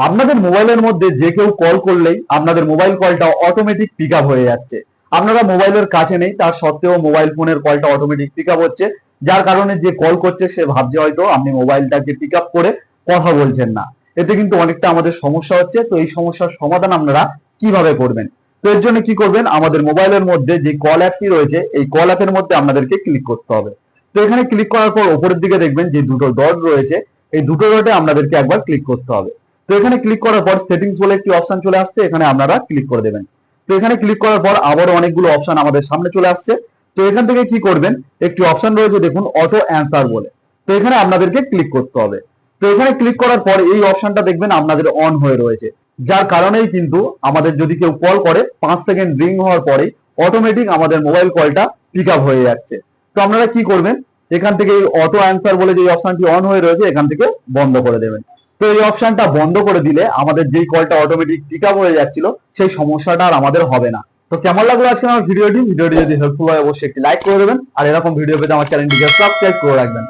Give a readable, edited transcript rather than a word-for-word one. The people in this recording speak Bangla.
আপনাদের মোবাইলের মধ্যে যে কেউ কল করলেই আপনাদের মোবাইল কলটা অটোমেটিক পিক আপ হয়ে যাচ্ছে। আপনারা মোবাইলের কাছে নেই, তার সত্ত্বেও মোবাইল ফোনের কলটা অটোমেটিক পিক আপ হচ্ছে, যার কারণে যে কল করছে সে ভাবছে হয়তো আপনি মোবাইলটাকে পিক আপ করে কথা বলছেন না। এতে কিন্তু অনেকটা আমাদের সমস্যা হচ্ছে। তো এই সমস্যার সমাধান আপনারা কিভাবে করবেন? তো এর জন্য কি করবেন, আমাদের মোবাইলের মধ্যে যে কল অ্যাপটি রয়েছে এই কল অ্যাপের মধ্যে আপনাদেরকে ক্লিক করতে হবে। তো এখানে ক্লিক করার পর উপরের দিকে দেখবেন যে দুটো ডট রয়েছে, এই দুটো ডটে আপনাদেরকে একবার ক্লিক করতে হবে। তো এখানে ক্লিক করার পর সেটিংস বলে একটি অপশন চলে আসছে, এখানে আপনারা ক্লিক করে দেবেন। তো এখানে ক্লিক করার পর আবারও অনেকগুলো অপশন আমাদের সামনে চলে আসছে। তো এখান থেকে কি করবেন, একটি অপশন রয়েছে দেখুন অটো অ্যান্সার বলে, তো এখানে আপনাদেরকে ক্লিক করতে হবে। তো এখানে ক্লিক করার পর এই অপশনটা দেখবেন আপনাদের অন হয়ে রয়েছে, যার কারণেই কিন্তু আমাদের যদি কেউ কল করে 5 সেকেন্ড রিং হওয়ার পরেই অটোমেটিক আমাদের মোবাইল কলটা পিক আপ হয়ে যাচ্ছে। তো আপনারা কি করবেন, এখান থেকে এই অটো অ্যান্সার বলে যে অপশনটি অন হয়ে রয়েছে এখান থেকে বন্ধ করে দেবেন। তো এই অপশনটা বন্ধ করে দিলে আমাদের যেই কলটা অটোমেটিক পিক আপ হয়ে যাচ্ছিল সেই সমস্যাটা আর আমাদের হবে না। তো কেমন লাগলো আজকে আমার ভিডিওটি যদি হেল্পফুল হয় অবশ্যই একটি লাইক করে দেবেন, আর এরকম ভিডিও পেতে আমার চ্যানেলটিকে সাবস্ক্রাইব করে রাখবেন।